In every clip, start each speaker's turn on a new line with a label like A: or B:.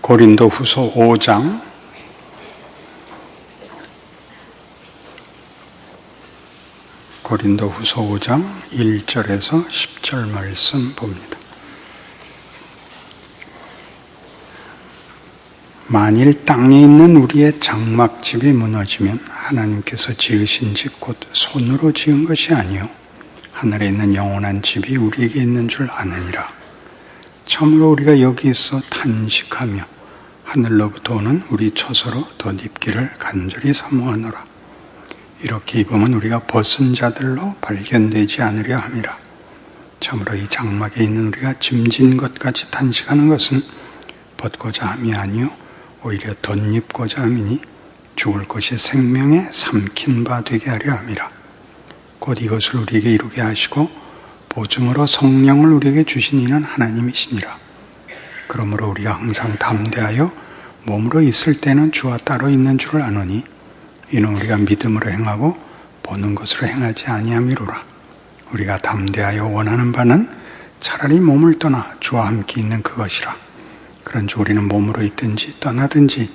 A: 고린도후서 5장 1절에서 10절 말씀 봅니다. 만일 땅에 있는 우리의 장막집이 무너지면 하나님께서 지으신 집 곧 손으로 지은 것이 아니요 하늘에 있는 영원한 집이 우리에게 있는 줄 아느니라. 참으로 우리가 여기 있어 탄식하며 하늘로부터 오는 우리 처소로 덧입기를 간절히 사모하노라. 이렇게 입으면 우리가 벗은 자들로 발견되지 않으려 함이라. 참으로 이 장막에 있는 우리가 짐진 것 같이 탄식하는 것은 벗고자 함이 아니요 오히려 덧입고자 함이니 죽을 것이 생명에 삼킨 바 되게 하려 함이라. 곧 이것을 우리에게 이루게 하시고 보증으로 성령을 우리에게 주신 이는 하나님이시니라. 그러므로 우리가 항상 담대하여 몸으로 있을 때는 주와 따로 있는 줄을 아노니 이는 우리가 믿음으로 행하고 보는 것으로 행하지 아니함이로라. 우리가 담대하여 원하는 바는 차라리 몸을 떠나 주와 함께 있는 그것이라. 그런즉 우리는 몸으로 있든지 떠나든지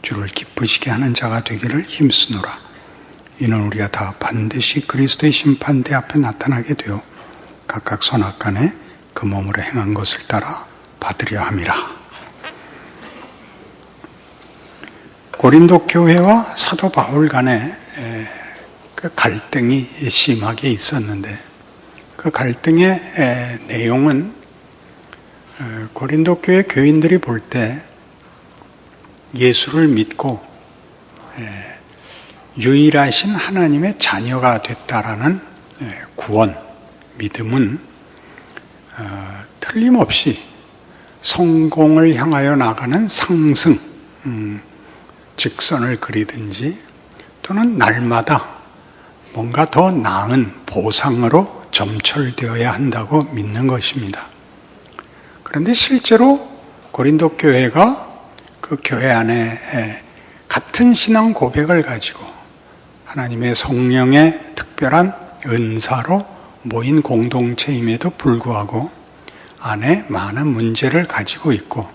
A: 주를 기쁘시게 하는 자가 되기를 힘쓰노라. 이는 우리가 다 반드시 그리스도의 심판대 앞에 나타나게 되어 각각 선악간에 그 몸으로 행한 것을 따라 받으려 함이라. 고린도 교회와 사도 바울 간에 그 갈등이 심하게 있었는데 그 갈등의 내용은 고린도 교회 교인들이 볼 때 예수를 믿고 유일하신 하나님의 자녀가 됐다라는 구원, 믿음은 틀림없이 성공을 향하여 나가는 상승, 직선을 그리든지 또는 날마다 뭔가 더 나은 보상으로 점철되어야 한다고 믿는 것입니다. 그런데 실제로 고린도 교회가 그 교회 안에 같은 신앙 고백을 가지고 하나님의 성령의 특별한 은사로 모인 공동체임에도 불구하고 안에 많은 문제를 가지고 있고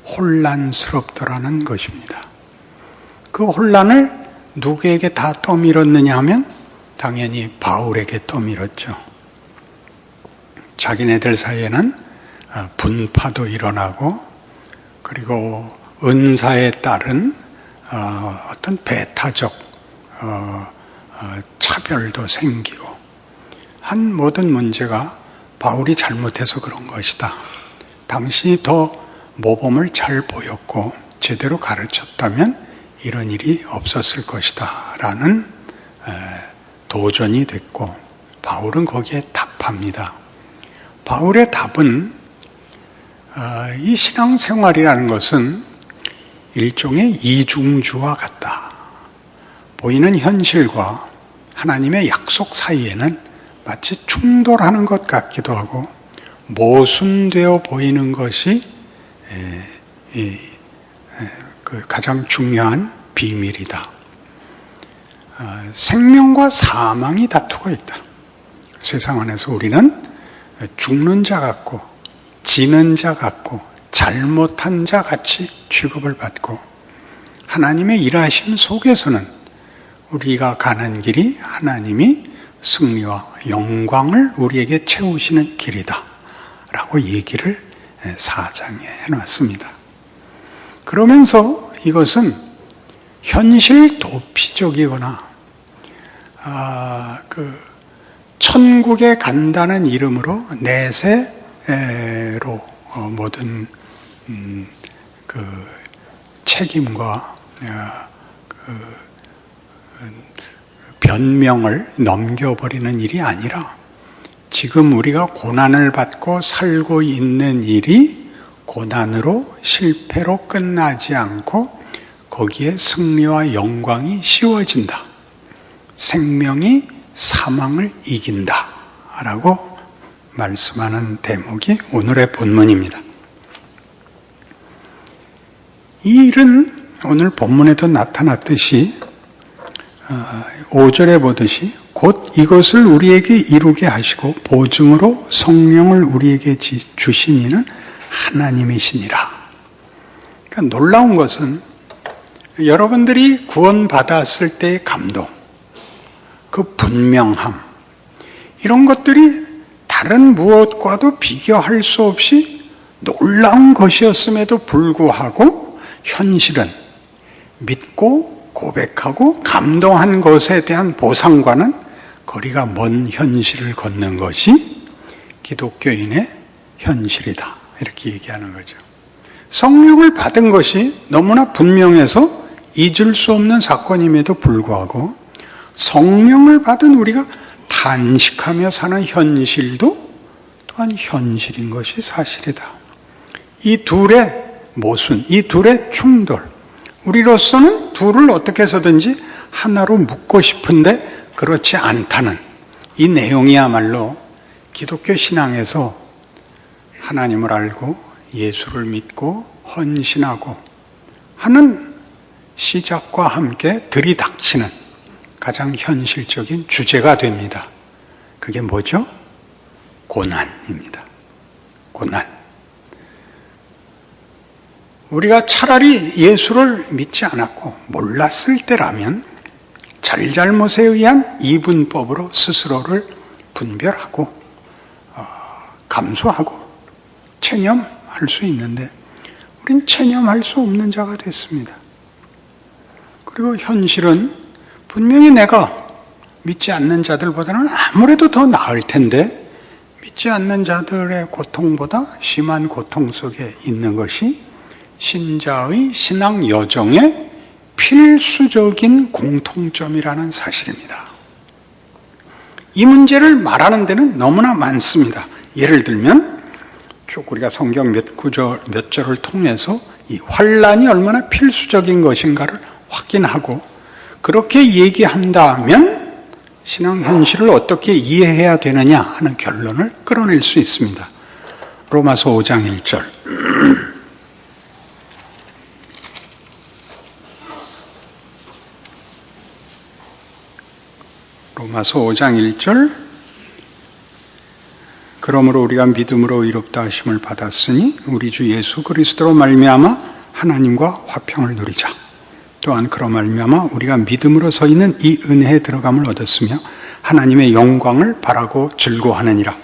A: 혼란스럽더라는 것입니다. 그 혼란을 누구에게 다 떠밀었느냐 하면 당연히 바울에게 떠밀었죠. 자기네들 사이에는 분파도 일어나고 그리고 은사에 따른 어떤 배타적 차별도 생기고 한 모든 문제가 바울이 잘못해서 그런 것이다. 당신이 더 모범을 잘 보였고 제대로 가르쳤다면 이런 일이 없었을 것이다 라는 도전이 됐고 바울은 거기에 답합니다. 바울의 답은 이 신앙생활이라는 것은 일종의 이중주와 같다. 보이는 현실과 하나님의 약속 사이에는 마치 충돌하는 것 같기도 하고 모순되어 보이는 것이 그 가장 중요한 비밀이다. 생명과 사망이 다투고 있다. 세상 안에서 우리는 죽는 자 같고 지는 자 같고 잘못한 자 같이 취급을 받고 하나님의 일하심 속에서는 우리가 가는 길이 하나님이 승리와 영광을 우리에게 채우시는 길이다 라고 얘기를 4장에 해놨습니다. 그러면서 이것은 현실 도피적이거나 천국에 간다는 이름으로 내세로 모든 그 책임과 변명을 넘겨버리는 일이 아니라 지금 우리가 고난을 받고 살고 있는 일이 고난으로 실패로 끝나지 않고 거기에 승리와 영광이 씌워진다. 생명이 사망을 이긴다 라고 말씀하는 대목이 오늘의 본문입니다. 이 일은 오늘 본문에도 나타났듯이 5절에 보듯이 곧 이것을 우리에게 이루게 하시고 보증으로 성령을 우리에게 주신 이는 하나님이시니라. 그러니까 놀라운 것은 여러분들이 구원받았을 때의 감동, 그 분명함, 이런 것들이 다른 무엇과도 비교할 수 없이 놀라운 것이었음에도 불구하고 현실은 믿고 고백하고 감동한 것에 대한 보상과는 거리가 먼 현실을 걷는 것이 기독교인의 현실이다. 이렇게 얘기하는 거죠. 성령을 받은 것이 너무나 분명해서 잊을 수 없는 사건임에도 불구하고 성령을 받은 우리가 단식하며 사는 현실도 또한 현실인 것이 사실이다. 이 둘의 모순, 이 둘의 충돌, 우리로서는 둘을 어떻게 해서든지 하나로 묶고 싶은데 그렇지 않다는 이 내용이야말로 기독교 신앙에서 하나님을 알고 예수를 믿고 헌신하고 하는 시작과 함께 들이닥치는 가장 현실적인 주제가 됩니다. 그게 뭐죠? 고난입니다. 고난. 우리가 차라리 예수를 믿지 않았고 몰랐을 때라면 잘잘못에 의한 이분법으로 스스로를 분별하고 감수하고 체념할 수 있는데 우린 체념할 수 없는 자가 됐습니다. 그리고 현실은 분명히 내가 믿지 않는 자들보다는 아무래도 더 나을 텐데 믿지 않는 자들의 고통보다 심한 고통 속에 있는 것이 신자의 신앙 여정의 필수적인 공통점이라는 사실입니다. 이 문제를 말하는 데는 너무나 많습니다. 예를 들면 쭉 우리가 성경 몇 절을 통해서 이 환난이 얼마나 필수적인 것인가를 확인하고 그렇게 얘기한다면 신앙 현실을 어떻게 이해해야 되느냐 하는 결론을 끌어낼 수 있습니다. 로마서 5장 1절. 로마서 5장 1절. 그러므로 우리가 믿음으로 의롭다 하심을 받았으니 우리 주 예수 그리스도로 말미암아 하나님과 화평을 누리자. 또한 그로 말미암아 우리가 믿음으로 서 있는 이 은혜에 들어감을 얻었으며 하나님의 영광을 바라고 즐거워하느니라.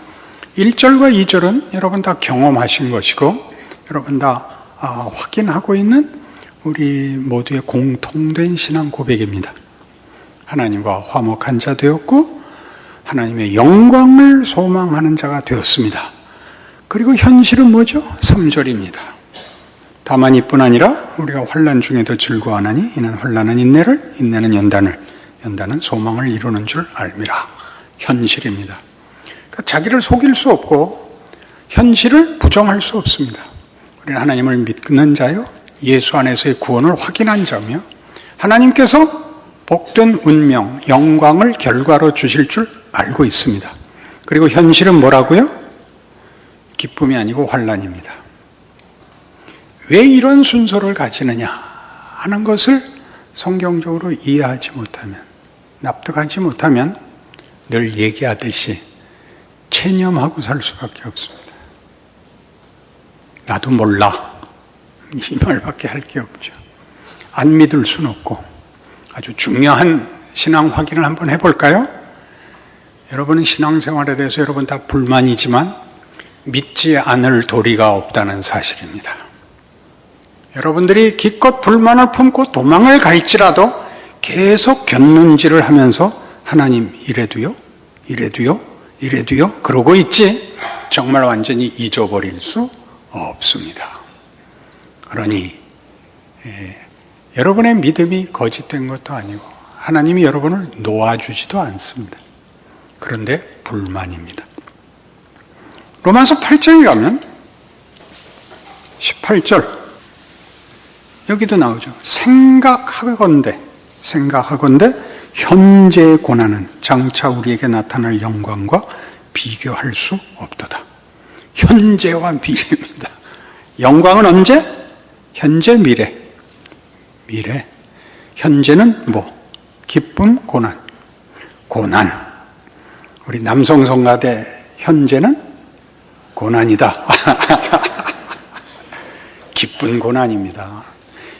A: 1절과 2절은 여러분 다 경험하신 것이고 여러분 다 확인하고 있는 우리 모두의 공통된 신앙 고백입니다. 하나님과 화목한 자 되었고 하나님의 영광을 소망하는 자가 되었습니다. 그리고 현실은 뭐죠? 3절입니다. 다만 이뿐 아니라 우리가 환난 중에도 즐거워하나니 이는 환난은 인내를, 인내는 연단을, 연단은 소망을 이루는 줄 알미라. 현실입니다. 그러니까 자기를 속일 수 없고 현실을 부정할 수 없습니다. 우리는 하나님을 믿는 자요, 예수 안에서의 구원을 확인한 자며 하나님께서 복된 운명, 영광을 결과로 주실 줄 알고 있습니다. 그리고 현실은 뭐라고요? 기쁨이 아니고 환난입니다. 왜 이런 순서를 가지느냐 하는 것을 성경적으로 이해하지 못하면, 납득하지 못하면 늘 얘기하듯이 체념하고 살 수밖에 없습니다. 나도 몰라. 이 말밖에 할 게 없죠. 안 믿을 수는 없고. 아주 중요한 신앙 확인을 한번 해볼까요? 여러분은 신앙생활에 대해서 여러분 다 불만이지만 믿지 않을 도리가 없다는 사실입니다. 여러분들이 기껏 불만을 품고 도망을 갈지라도 계속 곁눈질을 하면서 하나님 이래도요? 이래도요? 이래도요? 그러고 있지 정말 완전히 잊어버릴 수 없습니다. 그러니 여러분의 믿음이 거짓된 것도 아니고 하나님이 여러분을 놓아주지도 않습니다. 그런데 불만입니다. 로마서 8장에 가면 18절 여기도 나오죠. 생각하건대 현재의 고난은 장차 우리에게 나타날 영광과 비교할 수 없도다. 현재와 미래입니다. 영광은 언제? 현재, 미래. 현재는 뭐? 기쁨, 고난. 우리 남성 성가대 현재는 고난이다. 기쁜 고난입니다.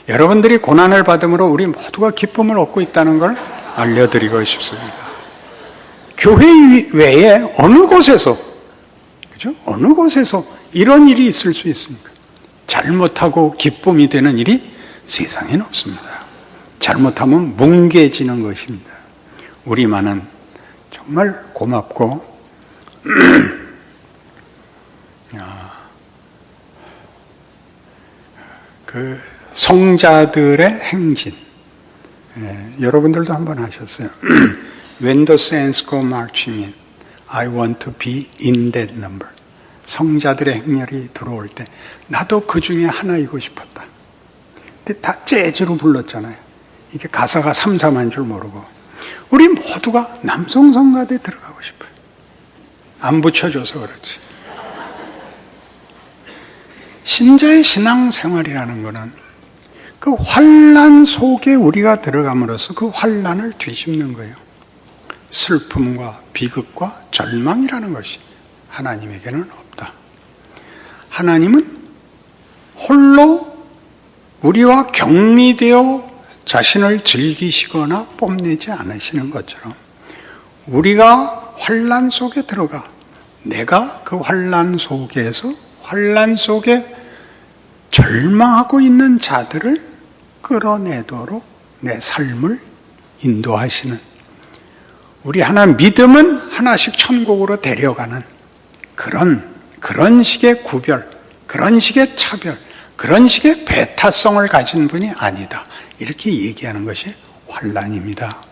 A: 여러분들이 고난을 받음으로 우리 모두가 기쁨을 얻고 있다는 걸 알려드리고 싶습니다. 교회 외에 어느 곳에서, 그죠? 어느 곳에서 이런 일이 있을 수 있습니까? 잘못하고 기쁨이 되는 일이 세상에는 없습니다. 잘못하면 뭉개지는 것입니다. 우리만은 정말 고맙고 그 성자들의 행진, 여러분들도 한번 하셨어요. When the saints go marching in, I want to be in that number. 성자들의 행렬이 들어올 때 나도 그 중에 하나이고 싶었다. 근데 다 재즈로 불렀잖아요. 이게 가사가 삼삼한 줄 모르고. 우리 모두가 남성 성가대에 들어가고 싶어요. 안 붙여줘서 그렇지. 신자의 신앙생활이라는 것은 그 환난 속에 우리가 들어감으로써 그 환난을 뒤집는 거예요. 슬픔과 비극과 절망이라는 것이 하나님에게는 없다. 하나님은 홀로 우리와 격리되어 자신을 즐기시거나 뽐내지 않으시는 것처럼 우리가 환난 속에 들어가 내가 그 환난 속에서 환난 속에 절망하고 있는 자들을 끌어내도록 내 삶을 인도하시는, 우리 하나 믿음은 하나씩 천국으로 데려가는 그런 식의 구별, 그런 식의 차별, 그런 식의 배타성을 가진 분이 아니다. 이렇게 얘기하는 것이 환난입니다.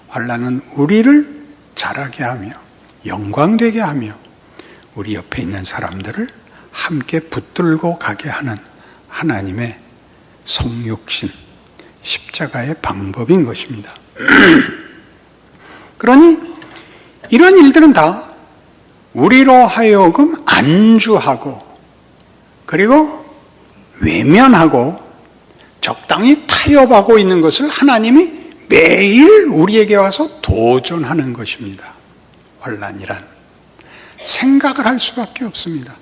A: 환난은 우리를 자라게 하며 영광되게 하며 우리 옆에 있는 사람들을 함께 붙들고 가게 하는 하나님의 성육신, 십자가의 방법인 것입니다. 그러니 이런 일들은 다 우리로 하여금 안주하고 그리고 외면하고 적당히 타협하고 있는 것을 하나님이 매일 우리에게 와서 도전하는 것입니다. 환난이란 생각을 할 수밖에 없습니다.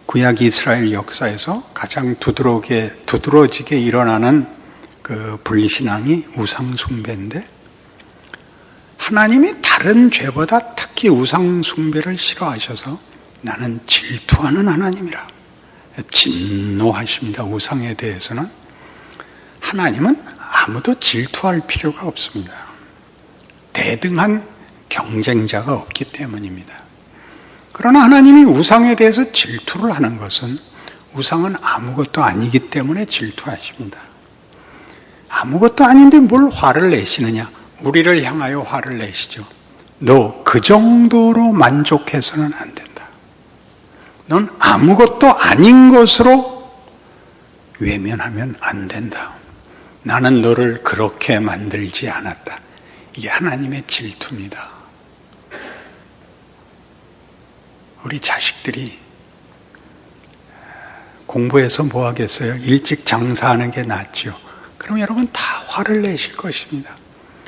A: 구약 이스라엘 역사에서 가장 두드러지게 일어나는 그 불신앙이 우상숭배인데, 하나님이 다른 죄보다 특히 우상숭배를 싫어하셔서 나는 질투하는 하나님이라 진노하십니다. 우상에 대해서는 하나님은 아무도 질투할 필요가 없습니다. 대등한 경쟁자가 없기 때문입니다. 그러나 하나님이 우상에 대해서 질투를 하는 것은 우상은 아무것도 아니기 때문에 질투하십니다. 아무것도 아닌데 뭘 화를 내시느냐? 우리를 향하여 화를 내시죠. 너 그 정도로 만족해서는 안 된다. 넌 아무것도 아닌 것으로 외면하면 안 된다. 나는 너를 그렇게 만들지 않았다. 이게 하나님의 질투입니다. 우리 자식들이 공부해서 뭐 하겠어요? 일찍 장사하는 게 낫죠. 그럼 여러분 다 화를 내실 것입니다.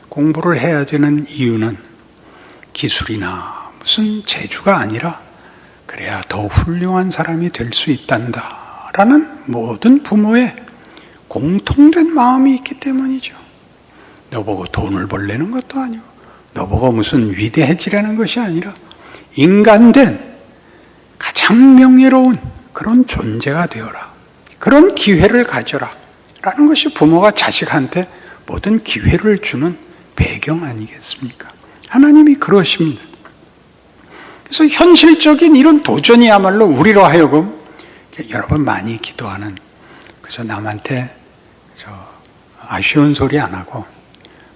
A: 공부를 해야 되는 이유는 기술이나 무슨 재주가 아니라 그래야 더 훌륭한 사람이 될 수 있단다 라는 모든 부모의 공통된 마음이 있기 때문이죠. 너보고 돈을 벌려는 것도 아니고 너보고 무슨 위대해지라는 것이 아니라 인간된 가장 명예로운 그런 존재가 되어라. 그런 기회를 가져라. 라는 것이 부모가 자식한테 모든 기회를 주는 배경 아니겠습니까? 하나님이 그러십니다. 그래서 현실적인 이런 도전이야말로 우리로 하여금 여러분 많이 기도하는, 그저 남한테 아쉬운 소리 안 하고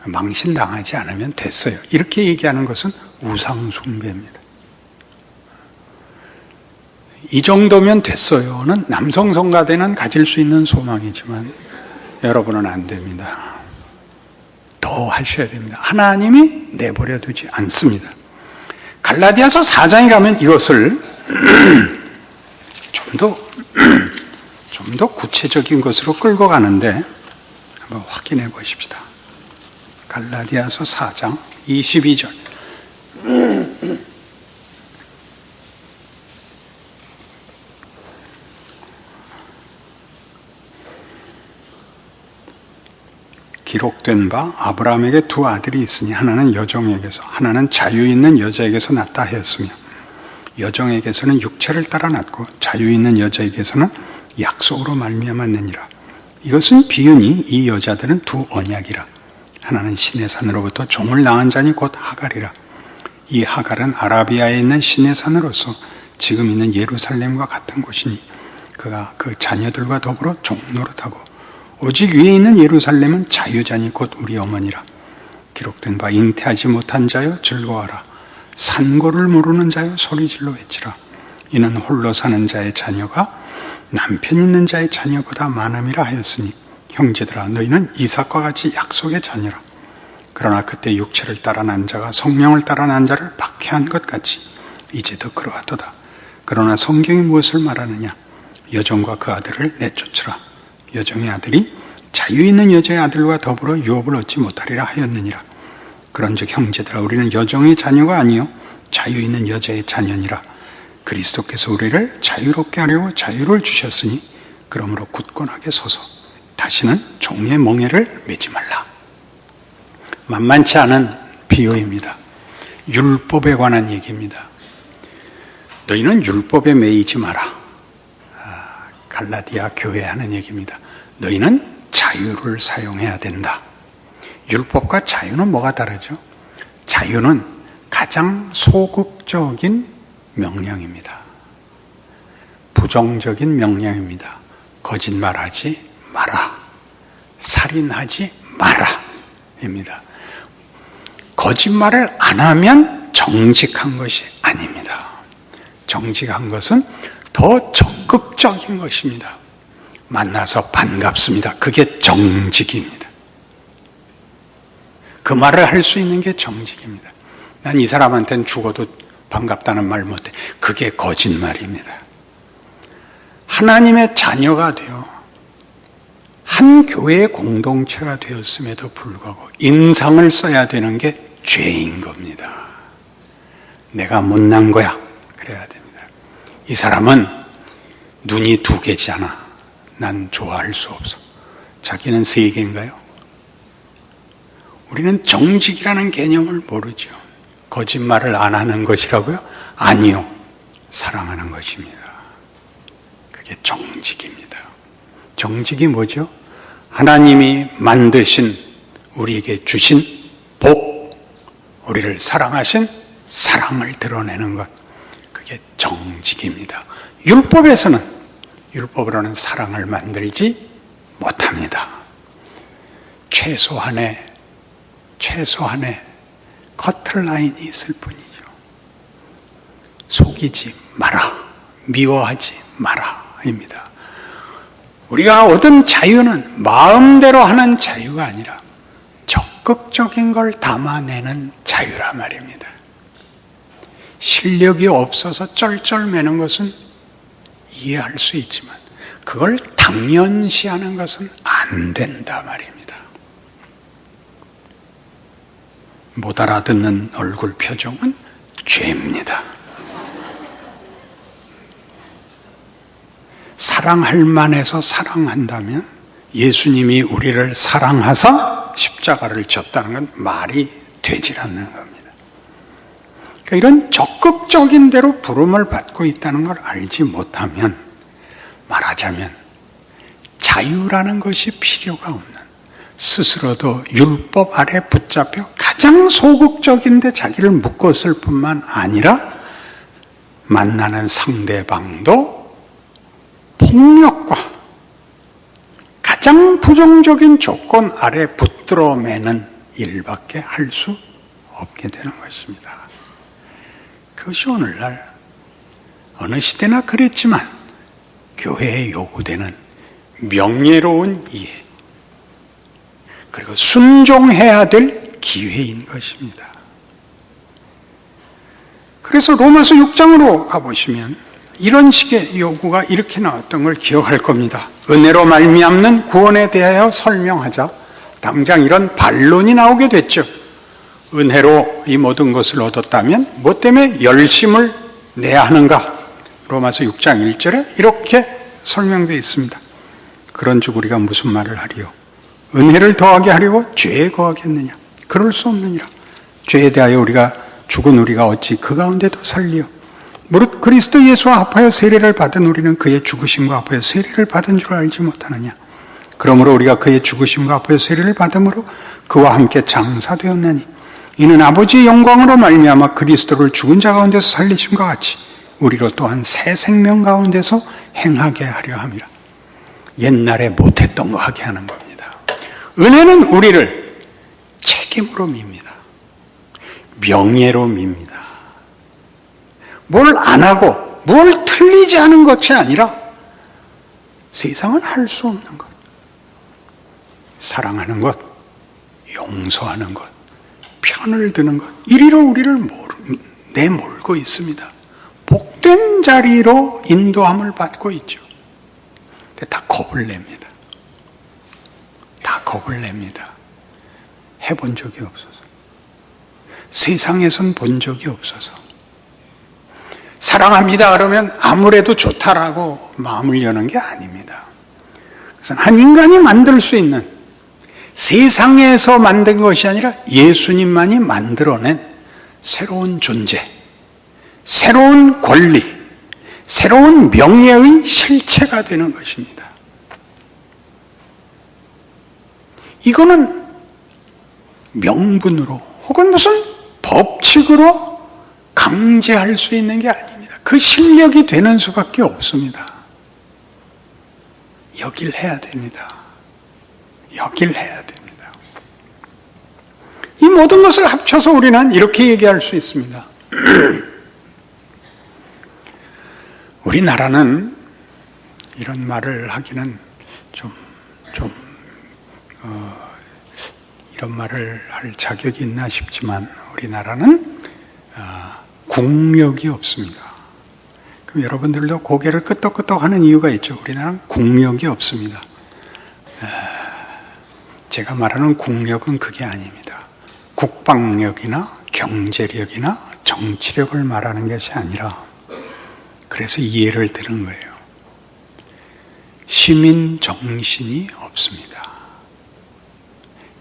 A: 망신당하지 않으면 됐어요. 이렇게 얘기하는 것은 우상숭배입니다. 이 정도면 됐어요는 남성 성가대는 가질 수 있는 소망이지만 여러분은 안 됩니다. 더 하셔야 됩니다. 하나님이 내버려 두지 않습니다. 갈라디아서 4장에 가면 이것을 좀 더 구체적인 것으로 끌고 가는데 한번 확인해 보십시다. 갈라디아서 4장 22절. 기록된 바 아브라함에게 두 아들이 있으니 하나는 여종에게서 하나는 자유 있는 여자에게서 났다 하였으며 여종에게서는 육체를 따라 났고 자유 있는 여자에게서는 약속으로 말미암았느니라. 이것은 비유니 이 여자들은 두 언약이라. 하나는 시내산으로부터 종을 낳은 자니 곧 하갈이라. 이 하갈은 아라비아에 있는 시내산으로서 지금 있는 예루살렘과 같은 곳이니 그가 그 자녀들과 더불어 종노릇하고 오직 위에 있는 예루살렘은 자유자니 곧 우리 어머니라. 기록된 바 잉태하지 못한 자여 즐거워하라. 산고를 모르는 자여 소리질러 외치라. 이는 홀로 사는 자의 자녀가 남편 있는 자의 자녀보다 많음이라 하였으니 형제들아 너희는 이삭과 같이 약속의 자녀라. 그러나 그때 육체를 따라 난 자가 성령을 따라 난 자를 박해한 것 같이 이제도 그러하도다. 그러나 성경이 무엇을 말하느냐? 여종과 그 아들을 내쫓으라. 여종의 아들이 자유 있는 여자의 아들과 더불어 유업을 얻지 못하리라 하였느니라. 그런즉 형제들아 우리는 여종의 자녀가 아니요 자유 있는 여자의 자녀니라. 그리스도께서 우리를 자유롭게 하려고 자유를 주셨으니 그러므로 굳건하게 서서 다시는 종의 멍에를 매지 말라. 만만치 않은 비유입니다. 율법에 관한 얘기입니다. 너희는 율법에 매이지 마라. 갈라디아 교회에 하는 얘기입니다. 너희는 자유를 사용해야 된다. 율법과 자유는 뭐가 다르죠? 자유는 가장 소극적인 명령입니다. 부정적인 명령입니다. 거짓말하지 마라. 살인하지 마라. 입니다. 거짓말을 안 하면 정직한 것이 아닙니다. 정직한 것은 더 적극적인 것입니다. 만나서 반갑습니다. 그게 정직입니다. 그 말을 할 수 있는 게 정직입니다. 난 이 사람한테는 죽어도 반갑다는 말 못해. 그게 거짓말입니다. 하나님의 자녀가 되어 한 교회의 공동체가 되었음에도 불구하고 인상을 써야 되는 게 죄인 겁니다. 내가 못난 거야. 그래야 됩니다. 이 사람은 눈이 두 개잖아. 난 좋아할 수 없어. 자기는 세 개인가요? 우리는 정직이라는 개념을 모르죠. 거짓말을 안 하는 것이라고요? 아니요. 사랑하는 것입니다. 그게 정직입니다. 정직이 뭐죠? 하나님이 만드신 우리에게 주신 복, 우리를 사랑하신 사랑을 드러내는 것, 그게 정직입니다. 율법으로는 사랑을 만들지 못합니다. 최소한의 커트라인이 있을 뿐이죠. 속이지 마라, 미워하지 마라 입니다. 우리가 얻은 자유는 마음대로 하는 자유가 아니라 적극적인 걸 담아내는 자유라 말입니다. 실력이 없어서 쩔쩔매는 것은 이해할 수 있지만 그걸 당연시하는 것은 안 된다 말입니다. 못 알아듣는 얼굴 표정은 죄입니다. 사랑할 만해서 사랑한다면 예수님이 우리를 사랑하사 십자가를 졌다는 건 말이 되질 않는 겁니다. 그러니까 이런 적극적인 대로 부름을 받고 있다는 걸 알지 못하면 말하자면 자유라는 것이 필요가 없는, 스스로도 율법 아래 붙잡혀 가장 소극적인데 자기를 묶었을 뿐만 아니라 만나는 상대방도 폭력과 가장 부정적인 조건 아래 붙들어 매는 일밖에 할 수 없게 되는 것입니다. 그것이 오늘날 어느 시대나 그랬지만 교회에 요구되는 명예로운 이해, 그리고 순종해야 될 기회인 것입니다. 그래서 로마서 6장으로 가보시면 이런 식의 요구가 이렇게 나왔던 걸 기억할 겁니다. 은혜로 말미암는 구원에 대하여 설명하자. 당장 이런 반론이 나오게 됐죠. 은혜로 이 모든 것을 얻었다면 뭐 때문에 열심을 내야 하는가? 로마서 6장 1절에 이렇게 설명되어 있습니다. 그런즉 우리가 무슨 말을 하리요? 은혜를 더하게 하려고 죄에 거하겠느냐? 그럴 수 없느니라. 죄에 대하여 우리가 죽은 우리가 어찌 그 가운데도 살리요? 무릇 그리스도 예수와 합하여 세례를 받은 우리는 그의 죽으심과 합하여 세례를 받은 줄 알지 못하느냐? 그러므로 우리가 그의 죽으심과 합하여 세례를 받음으로 그와 함께 장사되었나니 이는 아버지의 영광으로 말미암아 그리스도를 죽은 자 가운데서 살리심과 같이 우리로 또한 새 생명 가운데서 행하게 하려 함이라. 옛날에 못했던 거 하게 하는 겁니다. 은혜는 우리를 책임으로 밉니다. 명예로 밉니다. 뭘 안 하고 뭘 틀리지 않은 것이 아니라 세상은 할 수 없는 것. 사랑하는 것, 용서하는 것, 편을 드는 것, 이리로 우리를 내몰고 있습니다. 복된 자리로 인도함을 받고 있죠. 근데 다 겁을 냅니다. 다 겁을 냅니다. 해본 적이 없어서. 세상에선 본 적이 없어서. 사랑합니다 그러면 아무래도 좋다라고 마음을 여는 게 아닙니다. 그래서 한 인간이 만들 수 있는, 세상에서 만든 것이 아니라 예수님만이 만들어낸 새로운 존재, 새로운 권리, 새로운 명예의 실체가 되는 것입니다. 이거는 명분으로 혹은 무슨 법칙으로 강제할 수 있는 게 아닙니다. 그 실력이 되는 수밖에 없습니다. 여길 해야 됩니다. 여길 해야 됩니다. 이 모든 것을 합쳐서 우리는 이렇게 얘기할 수 있습니다. 우리나라는 이런 말을 하기는 이런 말을 할 자격이 있나 싶지만 우리나라는 국력이 없습니다. 그럼 여러분들도 고개를 끄덕끄덕 하는 이유가 있죠. 우리나라는 국력이 없습니다. 제가 말하는 국력은 그게 아닙니다. 국방력이나 경제력이나 정치력을 말하는 것이 아니라, 그래서 이 예를 드는 거예요. 시민 정신이 없습니다.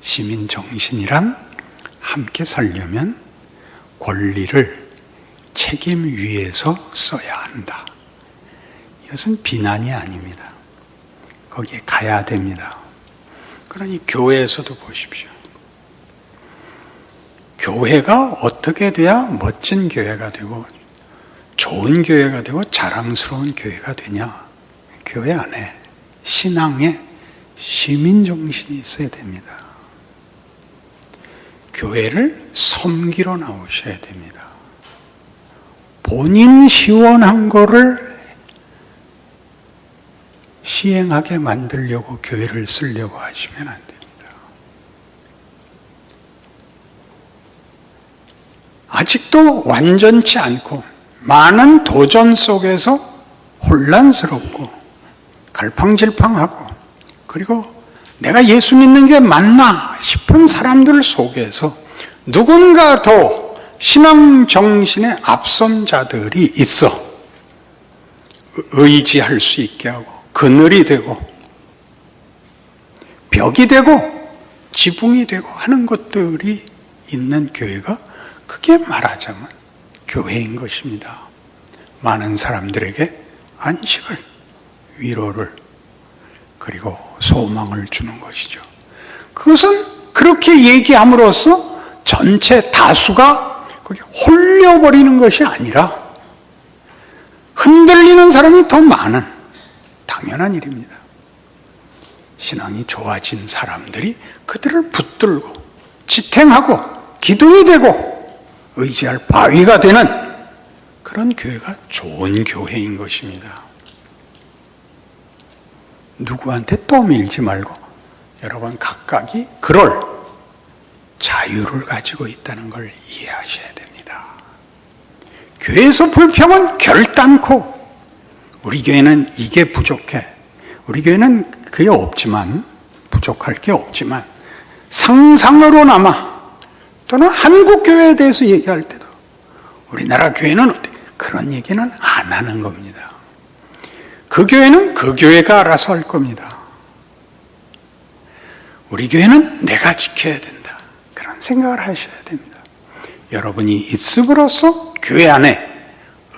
A: 시민 정신이란 함께 살려면 권리를 책임 위에서 써야 한다. 이것은 비난이 아닙니다. 거기에 가야 됩니다. 그러니 교회에서도 보십시오. 교회가 어떻게 돼야 멋진 교회가 되고 좋은 교회가 되고 자랑스러운 교회가 되냐? 교회 안에 신앙에 시민정신이 있어야 됩니다. 교회를 섬기러 나오셔야 됩니다. 본인 시원한 거를 시행하게 만들려고 교회를 쓰려고 하시면 안 됩니다. 아직도 완전치 않고 많은 도전 속에서 혼란스럽고 갈팡질팡하고, 그리고 내가 예수 믿는 게 맞나 싶은 사람들 속에서 누군가 더 신앙 정신의 앞선 자들이 있어 의지할 수 있게 하고 그늘이 되고 벽이 되고 지붕이 되고 하는 것들이 있는 교회가, 그게 말하자면 교회인 것입니다. 많은 사람들에게 안식을, 위로를, 그리고 소망을 주는 것이죠. 그것은 그렇게 얘기함으로써 전체 다수가 거기 홀려버리는 것이 아니라 흔들리는 사람이 더 많은 당연한 일입니다. 신앙이 좋아진 사람들이 그들을 붙들고 지탱하고 기둥이 되고 의지할 바위가 되는 그런 교회가 좋은 교회인 것입니다. 누구한테 떠밀지 말고 여러분 각각이 그럴 자유를 가지고 있다는 걸 이해하셔야 됩니다. 교회에서 불평은 결단코 우리 교회는 이게 부족해, 우리 교회는 그게 없지만, 부족할 게 없지만 상상으로나마, 또는 한국 교회에 대해서 얘기할 때도 우리나라 교회는 어때? 그런 얘기는 안 하는 겁니다. 그 교회는 그 교회가 알아서 할 겁니다. 우리 교회는 내가 지켜야 된다. 그런 생각을 하셔야 됩니다. 여러분이 있음으로써 교회 안에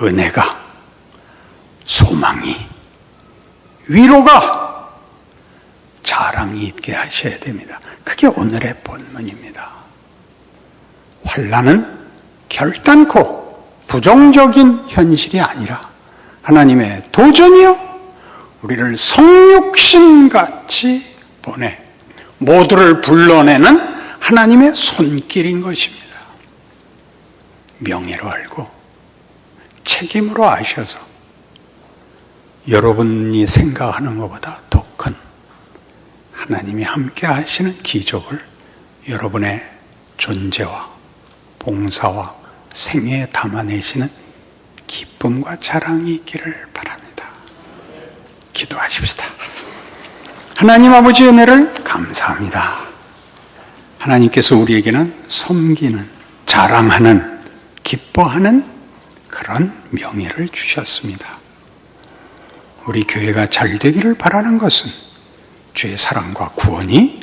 A: 은혜가, 소망이, 위로가, 자랑이 있게 하셔야 됩니다. 그게 오늘의 본문입니다. 환난은 결단코 부정적인 현실이 아니라 하나님의 도전이요, 우리를 성육신같이 보내 모두를 불러내는 하나님의 손길인 것입니다. 명예로 알고 책임으로 아셔서 여러분이 생각하는 것보다 더 큰 하나님이 함께 하시는 기적을 여러분의 존재와 봉사와 생애에 담아내시는 기쁨과 자랑이 있기를 바랍니다. 기도하십시다. 하나님 아버지 은혜를 감사합니다. 하나님께서 우리에게는 섬기는, 자랑하는, 기뻐하는 그런 명예를 주셨습니다. 우리 교회가 잘 되기를 바라는 것은 주의 사랑과 구원이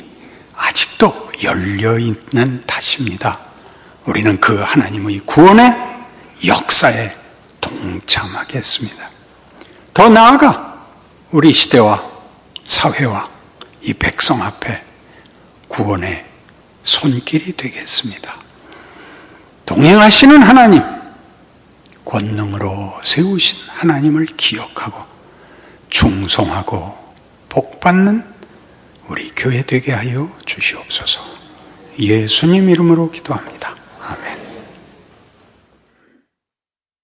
A: 아직도 열려있는 탓입니다. 우리는 그 하나님의 구원의 역사에 동참하겠습니다. 더 나아가 우리 시대와 사회와 이 백성 앞에 구원의 손길이 되겠습니다. 동행하시는 하나님, 권능으로 세우신 하나님을 기억하고 충성하고 복받는 우리 교회 되게 하여 주시옵소서. 예수님 이름으로 기도합니다.